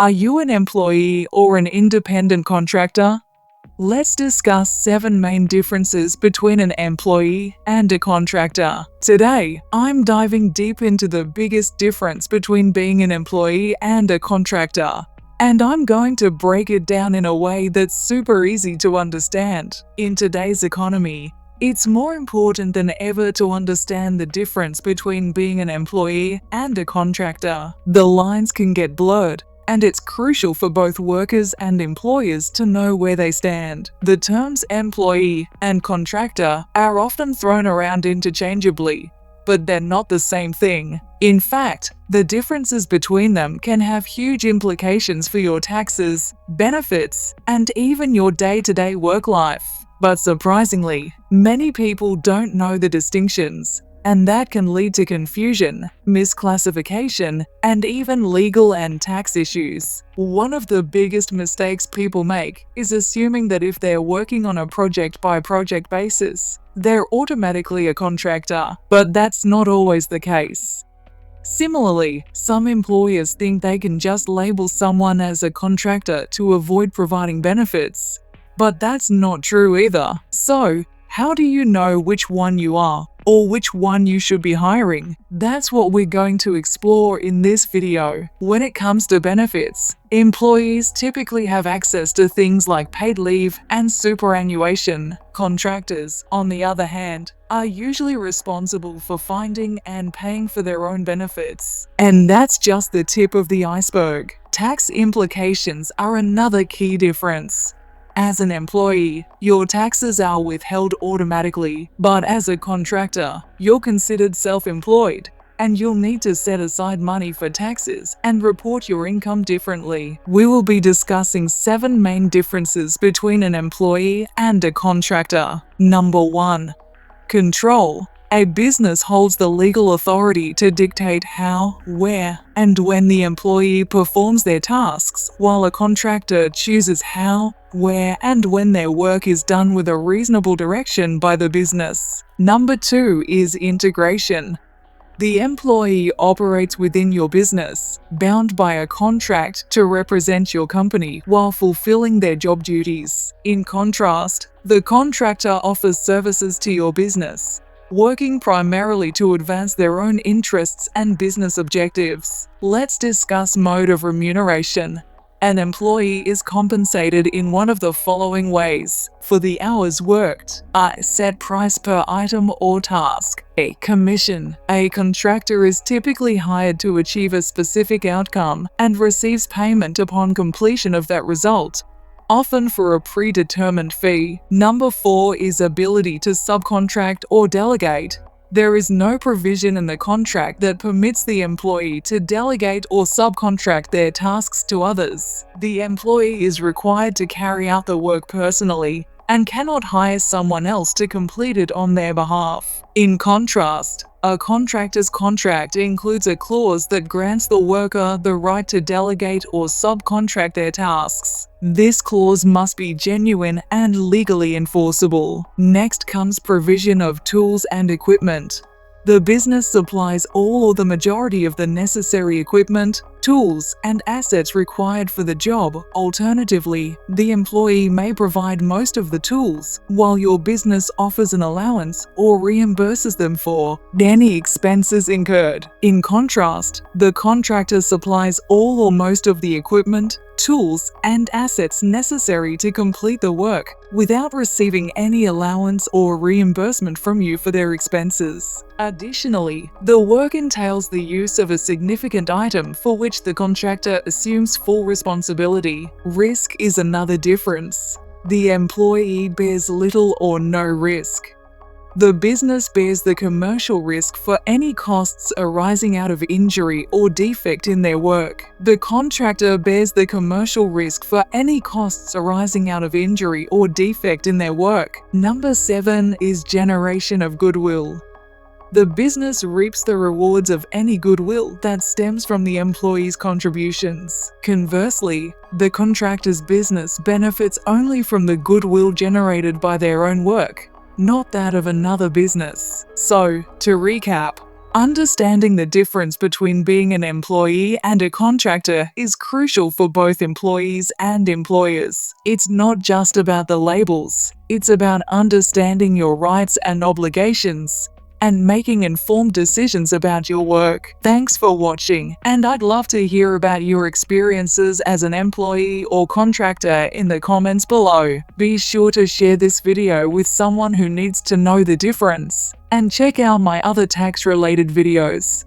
Are you an employee or an independent contractor? Let's discuss 7 main differences between an employee and a contractor. Today, I'm diving deep into the biggest difference between being an employee and a contractor. And I'm going to break it down in a way that's super easy to understand. In today's economy, it's more important than ever to understand the difference between being an employee and a contractor. The lines can get blurred, and it's crucial for both workers and employers to know where they stand. The terms employee and contractor are often thrown around interchangeably, but they're not the same thing. In fact, the differences between them can have huge implications for your taxes, benefits, and even your day-to-day work life. But surprisingly, many people don't know the distinctions, and that can lead to confusion, misclassification, and even legal and tax issues. One of the biggest mistakes people make is assuming that if they're working on a project-by-project basis, they're automatically a contractor, but that's not always the case. Similarly, some employers think they can just label someone as a contractor to avoid providing benefits, but that's not true either. So, how do you know which one you are, or which one you should be hiring? That's what we're going to explore in this video. When it comes to benefits, employees typically have access to things like paid leave and superannuation. Contractors, on the other hand, are usually responsible for finding and paying for their own benefits. And that's just the tip of the iceberg. Tax implications are another key difference. As an employee, your taxes are withheld automatically, but as a contractor, you're considered self-employed, and you'll need to set aside money for taxes and report your income differently. We will be discussing 7 main differences between an employee and a contractor. Number 1. Control. A business holds the legal authority to dictate how, where, and when the employee performs their tasks, while a contractor chooses how, where, and when their work is done with a reasonable direction by the business. Number 2 is integration. The employee operates within your business, bound by a contract to represent your company while fulfilling their job duties. In contrast, the contractor offers services to your business, working primarily to advance their own interests and business objectives. Let's discuss mode of remuneration. An employee is compensated in one of the following ways. For the hours worked, a set price per item or task. A commission. A contractor is typically hired to achieve a specific outcome and receives payment upon completion of that result, often for a predetermined fee. Number 4 is ability to subcontract or delegate. There is no provision in the contract that permits the employee to delegate or subcontract their tasks to others. The employee is required to carry out the work personally and cannot hire someone else to complete it on their behalf. In contrast, a contractor's contract includes a clause that grants the worker the right to delegate or subcontract their tasks. This clause must be genuine and legally enforceable. Next comes provision of tools and equipment. The business supplies all or the majority of the necessary equipment, tools, and assets required for the job. Alternatively, the employee may provide most of the tools, while your business offers an allowance or reimburses them for any expenses incurred. In contrast, the contractor supplies all or most of the equipment, tools, and assets necessary to complete the work, without receiving any allowance or reimbursement from you for their expenses. Additionally, the work entails the use of a significant item for which the contractor assumes full responsibility. Risk is another difference. The employee bears little or no risk. The business bears the commercial risk for any costs arising out of injury or defect in their work. The contractor bears the commercial risk for any costs arising out of injury or defect in their work. Number 7 is generation of goodwill. The business reaps the rewards of any goodwill that stems from the employee's contributions. Conversely, the contractor's business benefits only from the goodwill generated by their own work, not that of another business. So, to recap, Understanding the difference between being an employee and a contractor is crucial for both employees and employers. It's not just about the labels, it's about understanding your rights and obligations and making informed decisions about your work. Thanks for watching, and I'd love to hear about your experiences as an employee or contractor in the comments below. Be sure to share this video with someone who needs to know the difference, and check out my other tax-related videos.